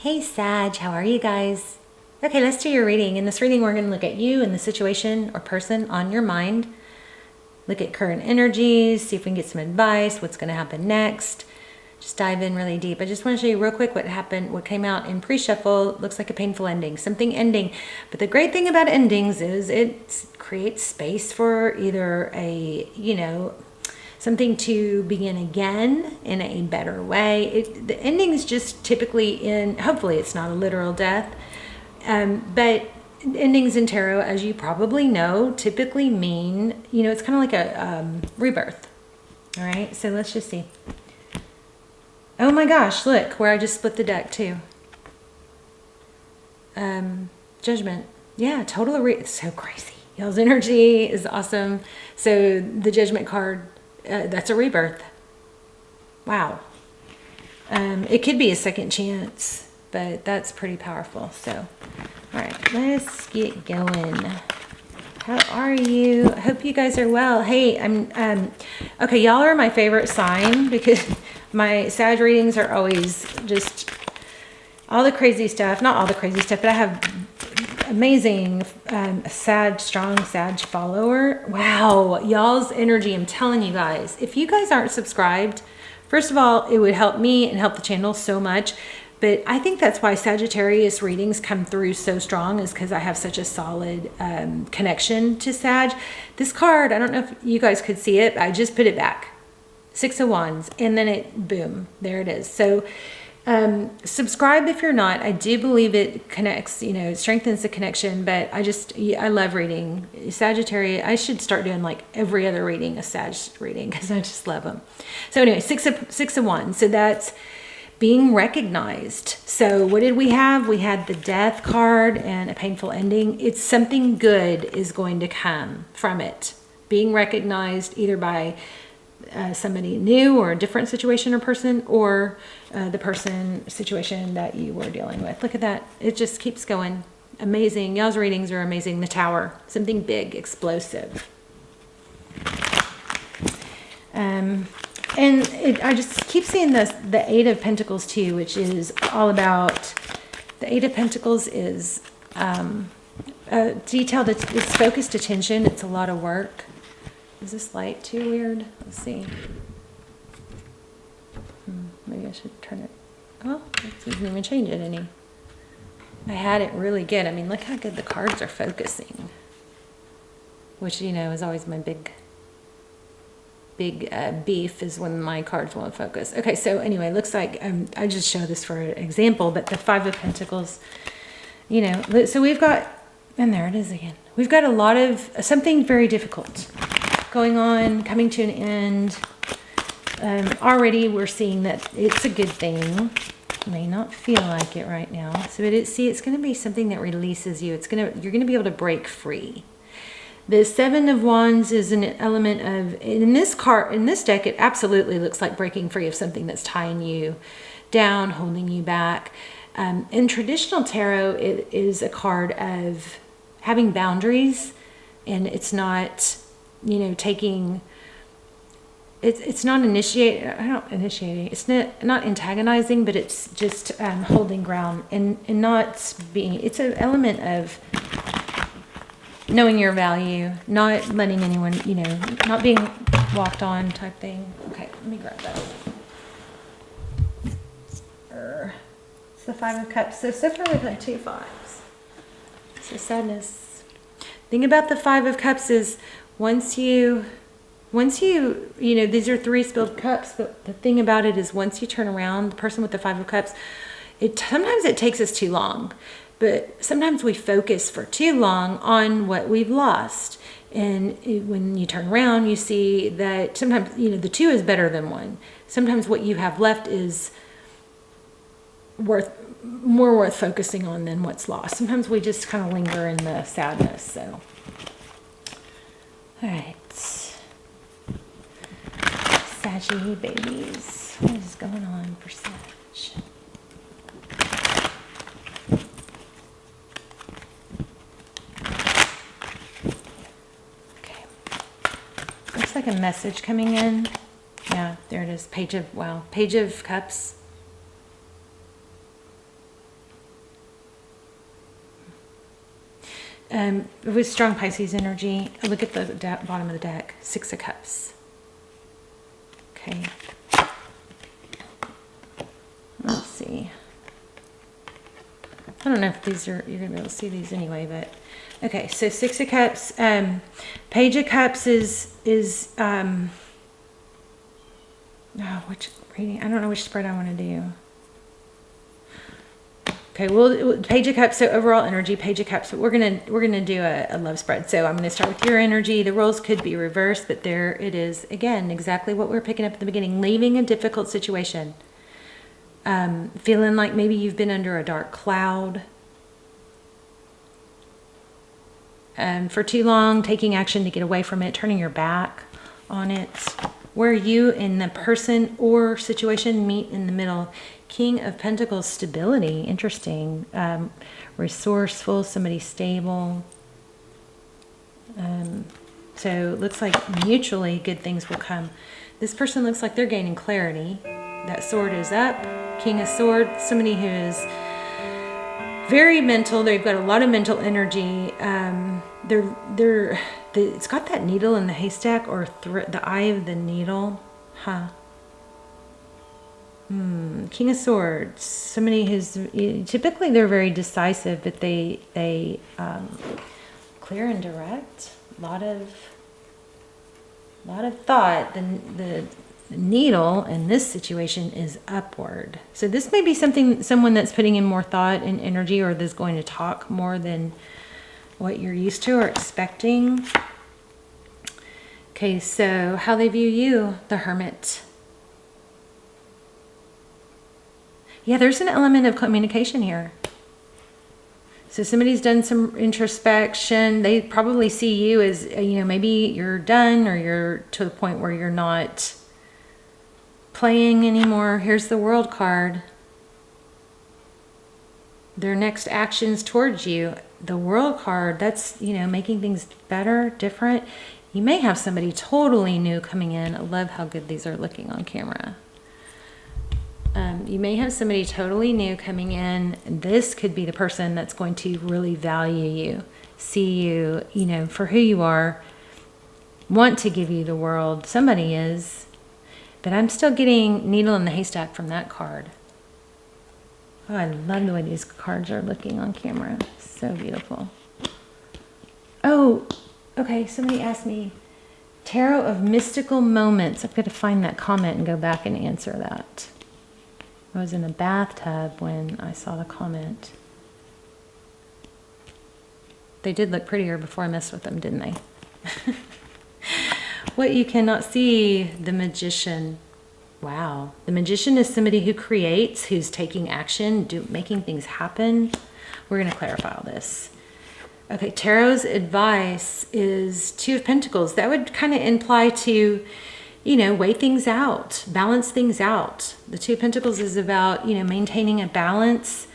Hey Sag, how are you guys? Okay, let's do your reading. In this reading, we're going to look at you and the situation or person on your mind. Look at current energies, see if we can get some advice, what's going to happen next. Just dive in really deep. I just want to show you real quick what happened, what came out in pre-shuffle. Looks like a painful ending, something ending. But the great thing about endings is it creates space for either something to begin again in a better way. The ending is just typically hopefully it's not a literal death, but endings in tarot, as you probably know, typically mean, it's kind of like a rebirth. All right, so let's just see. Oh my gosh, look where I just split the deck too. Judgment. Yeah, it's so crazy. Y'all's energy is awesome. So the Judgment card, that's a rebirth. Wow. It could be a second chance, but that's pretty powerful. So, all right, let's get going. How are you? I hope you guys are well. Hey, okay, y'all are my favorite sign because my Sag readings are always just all the crazy stuff. Not all the crazy stuff, but I have amazing strong Sag follower. Wow, y'all's energy, I'm telling you guys. If you guys aren't subscribed, first of all, it would help me and help the channel so much. But I think that's why Sagittarius readings come through so strong, is because I have such a solid connection to Sag. This card, I don't know if you guys could see it, I just put it back. 6 of Wands, and then boom, there it is. So subscribe if you're not. I do believe it connects, it strengthens the connection, but I love reading Sagittarius. I should start doing like every other reading, a Sag reading, because I just love them. So anyway, six of Wands. So that's being recognized. So what did we have? We had the Death card and a painful ending. It's something good is going to come from it. Being recognized either by somebody new or a different situation or person, or the situation that you were dealing with. Look at that. It just keeps going. Amazing. Y'all's readings are amazing. The Tower, something big, explosive. I just keep seeing the Eight of Pentacles too, which is all about, the Eight of Pentacles is detailed, it's focused attention. It's a lot of work. Is this light too weird? Let's see. Maybe I should turn it. Oh, it doesn't even change it any. I had it really good. I mean, look how good the cards are focusing. Which, is always my big beef, is when my cards won't focus. Okay, so anyway, looks like, I just show this for an example, but the Five of Pentacles, so we've got, and there it is again. We've got a lot of something very difficult going on, coming to an end. Already we're seeing that it's a good thing. May not feel like it right now. So it's going to be something that releases you. You're going to be able to break free. The Seven of Wands is an element of, in this deck, it absolutely looks like breaking free of something that's tying you down, holding you back. In traditional tarot, it is a card of having boundaries, and it's not, taking, it's not initiating, it's not antagonizing, but it's just holding ground and not being, it's an element of knowing your value, not letting anyone, not being walked on type thing. Okay, let me grab that. It's the Five of Cups. So far we've had 2 fives. So sadness. Thing about the Five of Cups is once you, these are 3 spilled cups, but the thing about it is once you turn around, the person with the Five of Cups, sometimes it takes us too long. But sometimes we focus for too long on what we've lost. And when you turn around, you see that sometimes, the 2 is better than 1. Sometimes what you have left is more worth focusing on than what's lost. Sometimes we just kind of linger in the sadness. So, all right. Saggy babies. What is going on for Sag? Looks like a message coming in. Yeah, there it is. Page of Cups. With strong Pisces energy, look at the bottom of the deck. 6 of Cups. Okay. Let's see. I don't know if these are, you're going to be able to see these anyway, but okay. So 6 of Cups, Page of Cups is which reading? I don't know which spread I want to do. Okay, well, Page of Cups, so overall energy, Page of Cups, but we're gonna do a love spread. So I'm gonna start with your energy. The roles could be reversed, but there it is. Again, exactly what we're picking up at the beginning. Leaving a difficult situation. Feeling like maybe you've been under a dark cloud for too long, taking action to get away from it, turning your back on it. Where you and the person or situation meet in the middle. King of Pentacles, stability, interesting. Resourceful, somebody stable. So it looks like mutually good things will come. This person looks like they're gaining clarity. That sword is up. King of Swords, somebody who is very mental. They've got a lot of mental energy. It's got that needle in the haystack, or the eye of the needle. Huh. King of Swords, somebody who's, typically they're very decisive, but they clear and direct. A lot of thought. The needle in this situation is upward. So this may be someone that's putting in more thought and energy, or that's going to talk more than what you're used to or expecting. Okay, so how they view you, the Hermit. Yeah, there's an element of communication here. So somebody's done some introspection. They probably see you as, maybe you're done, or you're to the point where you're not playing anymore. Here's the World card. Their next actions towards you. The World card, that's, making things better, different. You may have somebody totally new coming in. I love how good these are looking on camera. You may have somebody totally new coming in. This could be the person that's going to really value you, see you, for who you are, want to give you the world. Somebody is. But I'm still getting needle in the haystack from that card. Oh, I love the way these cards are looking on camera. So beautiful. Oh, okay. Somebody asked me, Tarot of Mystical Moments. I've got to find that comment and go back and answer that. I was in a bathtub when I saw the comment. They did look prettier before I messed with them, didn't they? What you cannot see, the Magician. Wow. The Magician is somebody who creates, who's taking action, making things happen. We're going to clarify all this. Okay, Tarot's advice is 2 of Pentacles. That would kind of imply to, weigh things out, balance things out. The 2 of Pentacles is about, maintaining a balance.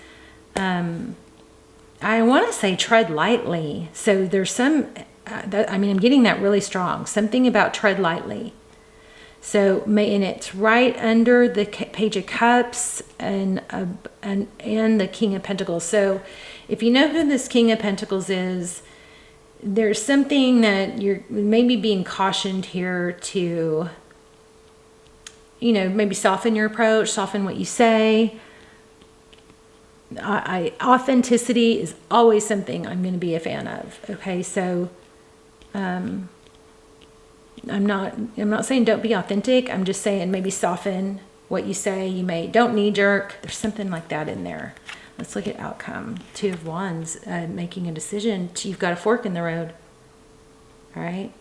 I want to say tread lightly. So there's some, I'm getting that really strong. Something about tread lightly. So, and it's right under the Page of Cups and the King of Pentacles. So if you know who this King of Pentacles is, there's something that you're maybe being cautioned here to, maybe soften your approach, soften what you say. Authenticity is always something I'm going to be a fan of. Okay, so I'm not saying don't be authentic. I'm just saying maybe soften what you say. Don't knee jerk. There's something like that in there. Let's look at outcome. 2 of Wands, making a decision. You've got a fork in the road. All right.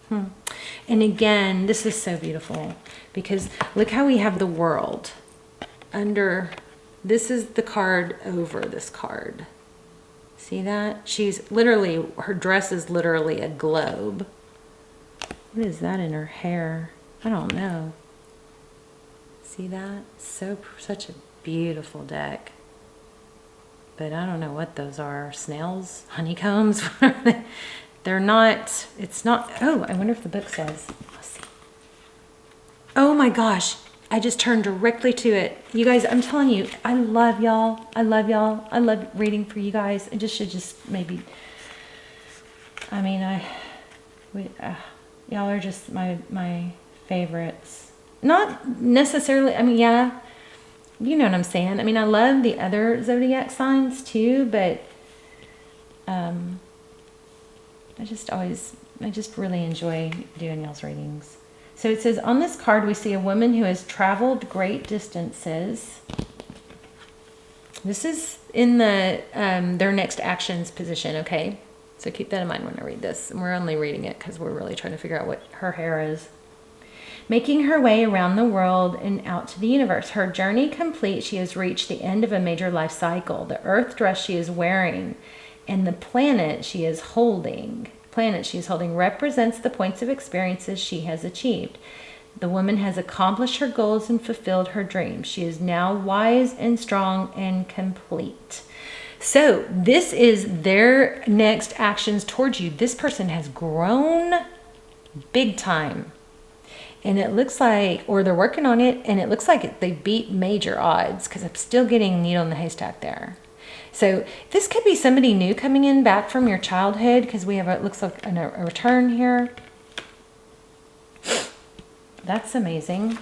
And again, this is so beautiful because look how we have the World under. This is the card over this card. See that? Her dress is literally a globe. What is that in her hair? I don't know. See that? Such a beautiful deck. But I don't know what those are. Snails? Honeycombs? They're not, it's not, oh, I wonder if the book says. Let's see. Oh my gosh. I just turned directly to it. You guys, I'm telling you, I love y'all. I love y'all. I love reading for you guys. I should maybe I mean, y'all are just my favorites. Not necessarily, I mean, yeah, you know what I'm saying. I mean, I love the other zodiac signs too, but I just really enjoy doing y'all's readings. So it says, on this card, we see a woman who has traveled great distances. This is in the their next actions position, okay? So keep that in mind when I read this. And we're only reading it because we're really trying to figure out what her hair is. Making her way around the world and out to the universe. Her journey complete, she has reached the end of a major life cycle. The earth dress she is wearing and the planet she is holding represents the points of experiences she has achieved. The woman has accomplished her goals and fulfilled her dreams. She is now wise and strong and complete. So this is their next actions towards you. This person has grown big time. And it looks like, or they're working on it, and it looks like they beat major odds, because I'm still getting a needle in the haystack there. So this could be somebody new coming in back from your childhood, because we have, it looks like a return here. That's amazing.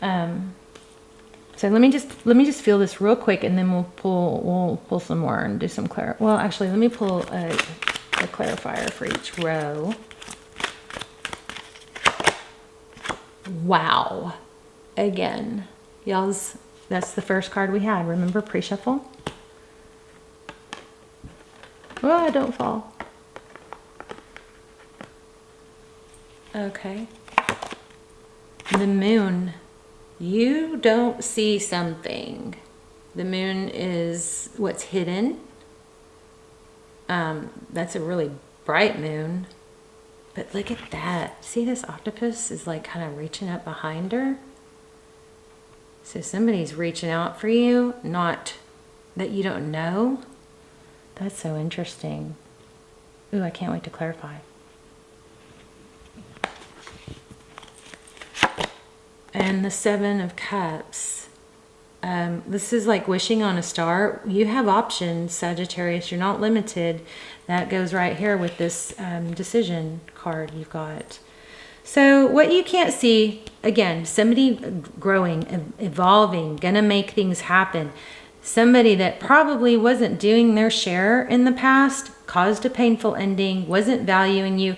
So let me just feel this real quick, and then we'll pull some more and do some well, actually, let me pull a clarifier for each row. Wow. Again, y'all's, that's the first card we had. Remember pre-shuffle? Oh, don't fall. Okay. The moon. You don't see something. The moon is what's hidden. That's a really bright moon. But look at that. See, this octopus is like kind of reaching up behind her. So somebody's reaching out for you, not that you don't know. That's so interesting. Ooh, I can't wait to clarify. And the Seven of Cups. This is like wishing on a star. You have options, Sagittarius. You're not limited. That goes right here with this decision card you've got. So what you can't see, again, somebody growing, evolving, gonna make things happen. Somebody that probably wasn't doing their share in the past, caused a painful ending, wasn't valuing you.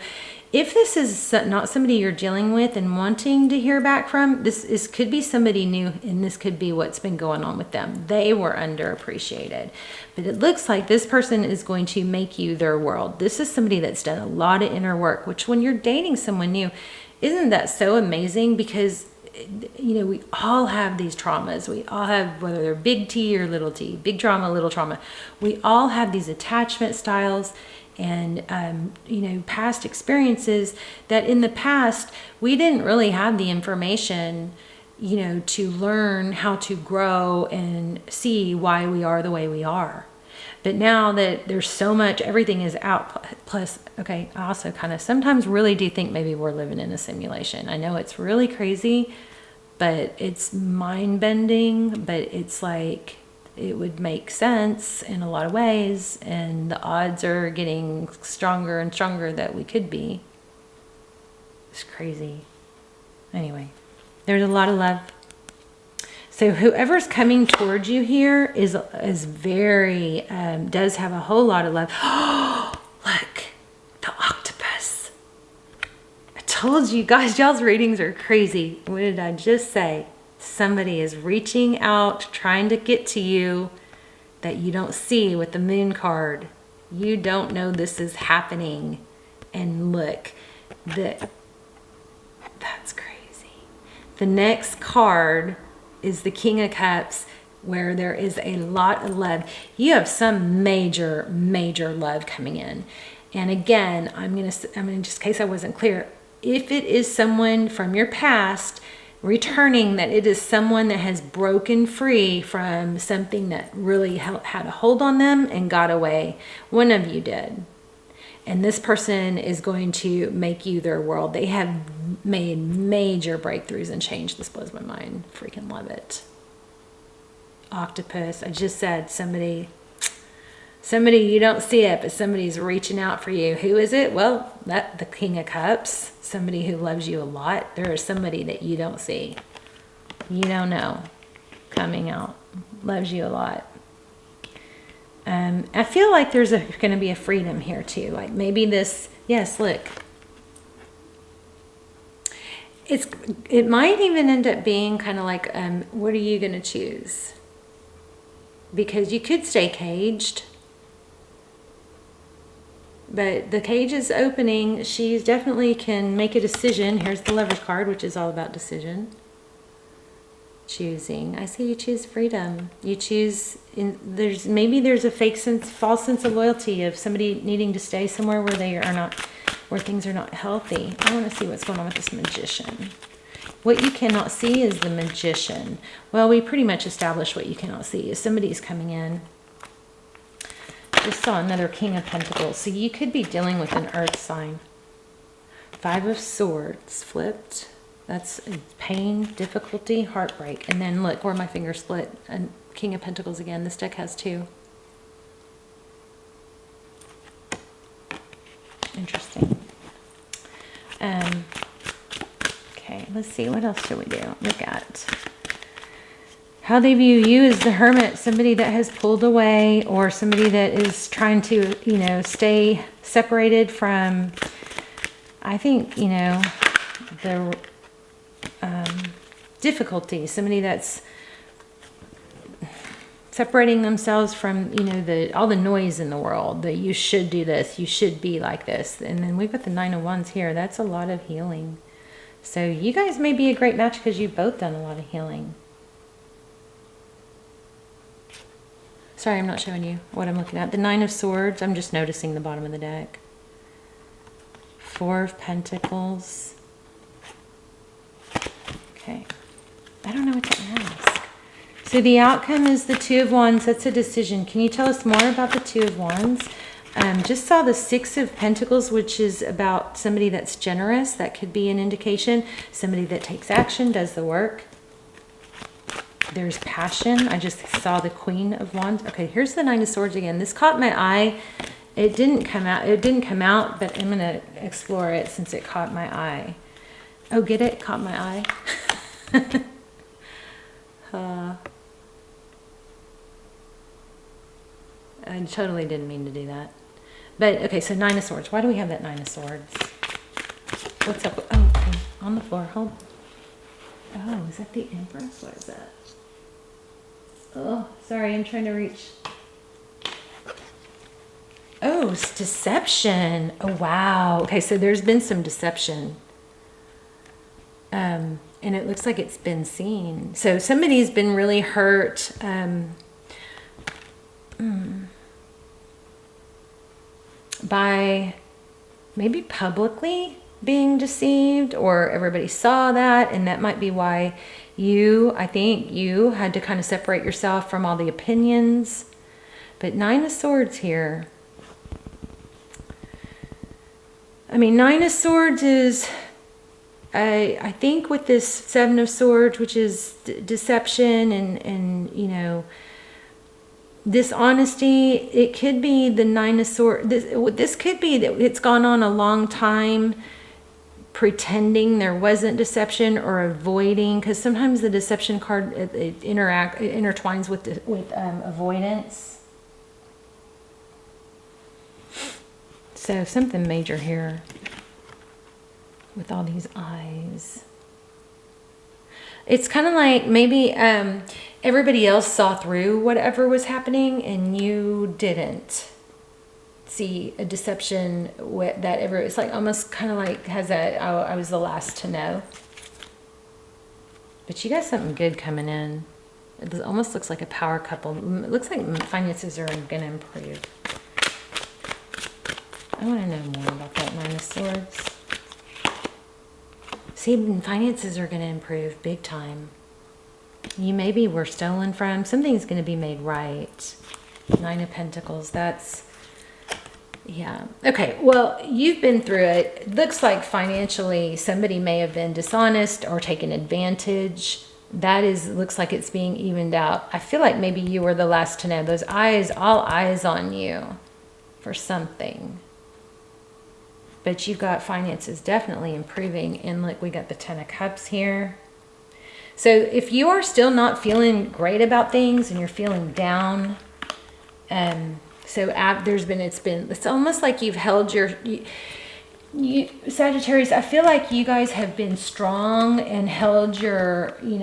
If this is not somebody you're dealing with and wanting to hear back from, this could be somebody new, and this could be what's been going on with them. They were underappreciated. But it looks like this person is going to make you their world. This is somebody that's done a lot of inner work, which when you're dating someone new, isn't that so amazing? Because, you know, we all have these traumas. We all have, whether they're big T or little t, big trauma, little trauma. We all have these attachment styles and, you know, past experiences that in the past, we didn't really have the information, you know, to learn how to grow and see why we are the way we are. But now that there's so much, everything is out. Plus, okay, I also kind of sometimes really do think maybe we're living in a simulation. I know it's really crazy, but it's mind-bending, but it's like, it would make sense in a lot of ways, and the odds are getting stronger and stronger that we could be. It's crazy. Anyway, there's a lot of love. So whoever's coming towards you here is very, does have a whole lot of love. Look, the octopus. I told you guys, y'all's readings are crazy. What did I just say? Somebody is reaching out, trying to get to you that you don't see with the moon card. You don't know this is happening. And look, that's crazy. The next card is the King of Cups, where there is a lot of love. You have some major, major love coming in. And again, I'm gonna just in case I wasn't clear, if it is someone from your past returning, that it is someone that has broken free from something that really had a hold on them and got away. One of you did. And this person is going to make you their world. They have made major breakthroughs and change. This blows my mind. Freaking love it. Octopus. I just said somebody Somebody, you don't see it, but somebody's reaching out for you. Who is it? Well, the King of Cups. Somebody who loves you a lot. There is somebody that you don't see. You don't know. Coming out. Loves you a lot. I feel like there's going to be a freedom here too. Like maybe this, yes, look. It might even end up being kind of like, what are you going to choose? Because you could stay caged. But the cage is opening. She definitely can make a decision. Here's the Lover's card, which is all about decision. Choosing. I see you choose freedom. You choose, maybe there's a false sense of loyalty of somebody needing to stay somewhere where they are not, where things are not healthy. I want to see what's going on with this Magician. What you cannot see is the Magician. Well, we pretty much established what you cannot see is somebody's coming in. Just saw another King of Pentacles. So you could be dealing with an earth sign. 5 of Swords flipped. That's pain, difficulty, heartbreak. And then look where my finger split. And King of Pentacles again. This deck has 2. Interesting. Okay, let's see. What else should we do? Look at how they view you as the Hermit. Somebody that has pulled away, or somebody that is trying to, stay separated from, I think, the difficulty. Somebody that's separating themselves from, all the noise in the world, that you should do this, you should be like this. And then we've got the 9 of Wands here. That's a lot of healing. So you guys may be a great match because you've both done a lot of healing. Sorry, I'm not showing you what I'm looking at. The 9 of Swords, I'm just noticing the bottom of the deck. 4 of Pentacles. Okay. I don't know what to ask. So the outcome is the 2 of Wands. That's a decision. Can you tell us more about the 2 of Wands? Just saw the 6 of Pentacles, which is about somebody that's generous. That could be an indication. Somebody that takes action, does the work. There's passion. I just saw the Queen of Wands. Okay, here's the 9 of Swords again. This caught my eye. It didn't come out, but I'm going to explore it since it caught my eye. Oh, get it? Caught my eye. I totally didn't mean to do that. But, okay, so 9 of Swords. Why do we have that 9 of Swords? What's up? Oh, okay. On the floor. Hold. Oh, is that the Empress? What is that? Oh, sorry. I'm trying to reach. Oh, it's deception. Oh, wow. Okay, so there's been some deception. And it looks like it's been seen. So somebody's been really hurt. By maybe publicly being deceived, or everybody saw that, and that might be why I think you had to kind of separate yourself from all the opinions. But 9 of Swords here. I mean, 9 of Swords is, I think with this 7 of Swords, which is deception and dishonesty, it could be the 9 of Swords. This could be that it's gone on a long time pretending there wasn't deception, or avoiding, because sometimes the deception card it intertwines with avoidance. So something major here with all these eyes. It's kind of like maybe everybody else saw through whatever was happening and you didn't see a deception it's like almost kind of like has that, oh, I was the last to know. But you got something good coming in. It almost looks like a power couple. It looks like finances are going to improve. I want to know more about that 9 of Swords. See, finances are going to improve big time. You maybe were stolen from. Something's going to be made right. 9 of Pentacles. That's, yeah. Okay, well, you've been through it. It looks like financially somebody may have been dishonest or taken advantage that looks like it's being evened out. I feel like maybe you were the last to know. Those eyes, all eyes on you for something. But you've got finances definitely improving. And look, we got the Ten of Cups here. So if you are still not feeling great about things and you're feeling down, it's almost like you've held you Sagittarius, I feel like you guys have been strong and held your, you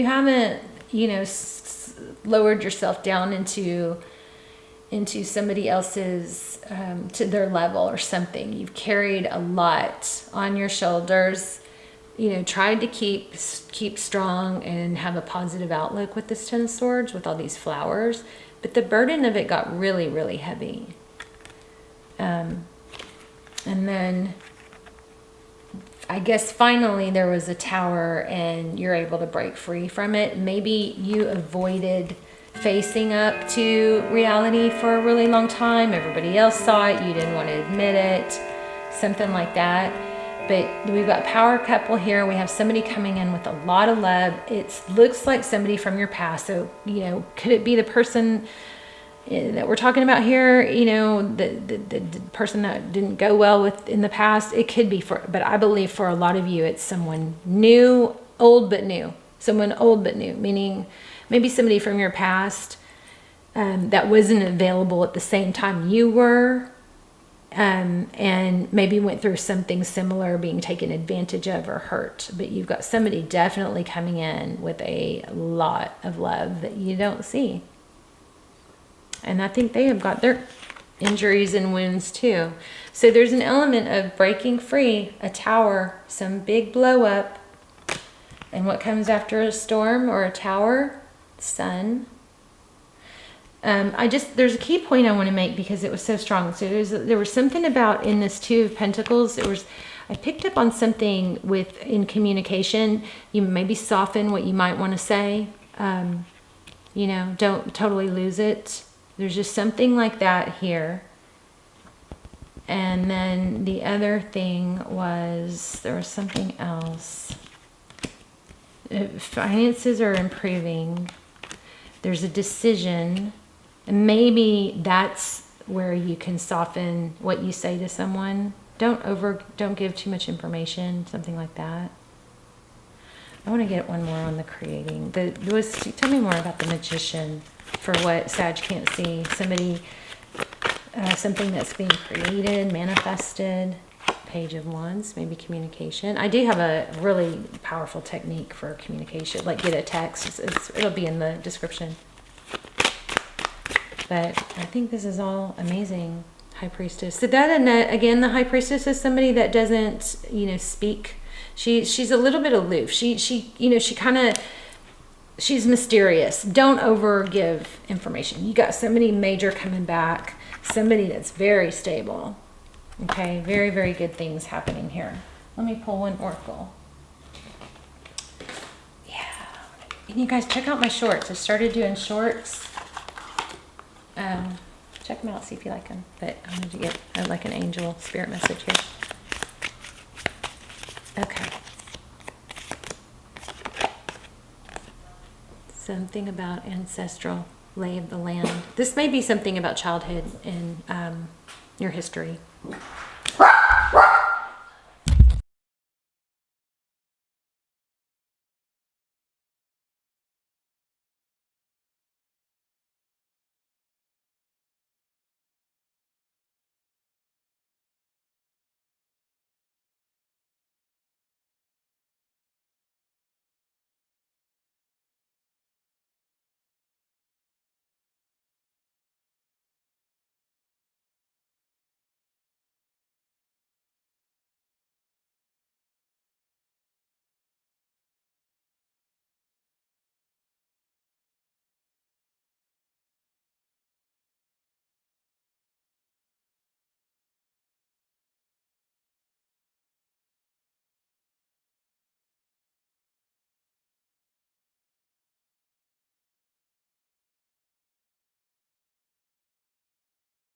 haven't, lowered yourself down into somebody else's, to their level or something. You've carried a lot on your shoulders, tried to keep strong and have a positive outlook with this Ten of Swords, with all these flowers. But the burden of it got really, really heavy. And then I guess finally there was a Tower and you're able to break free from it. Maybe you avoided facing up to reality for a really long time. Everybody else saw it. You didn't want to admit it. Something like that. But we've got Power couple here. We have somebody coming in with a lot of love. It looks like somebody from your past. So, could it be the person that we're talking about here? The person that didn't go well with in the past. It could be but I believe for a lot of you, it's someone new, old but new. Someone old but new, meaning maybe somebody from your past that wasn't available at the same time you were. And maybe went through something similar, being taken advantage of or hurt. But you've got somebody definitely coming in with a lot of love that you don't see. And I think they have got their injuries and wounds too. So there's an element of breaking free, a Tower, some big blow up. And what comes after a storm or a Tower? Sun. There's a key point I want to make because it was so strong. So there was something about in this Two of Pentacles. I picked up on something in communication. You maybe soften what you might want to say. Don't totally lose it. There's just something like that here. And then the other thing there was something else. Finances are improving. There's a decision. And maybe that's where you can soften what you say to someone. Don't give too much information, something like that. I want to get one more on the creating. Tell me more about the Magician for what Sag can't see. Something that's being created, manifested. Page of Wands, maybe communication. I do have a really powerful technique for communication, like get a text. It'll be in the description. But I think this is all amazing. High Priestess. So that, and again, the High Priestess is somebody that doesn't, speak. She's a little bit aloof. She's mysterious. Don't overgive information. You got somebody major coming back. Somebody that's very stable. Okay, very, very good things happening here. Let me pull one oracle. Yeah. And you guys check out my shorts. I started doing shorts. Check them out, see if you like them. But I'm going to get like an angel spirit message here. Okay. Something about ancestral lay of the land. This may be something about childhood and your history.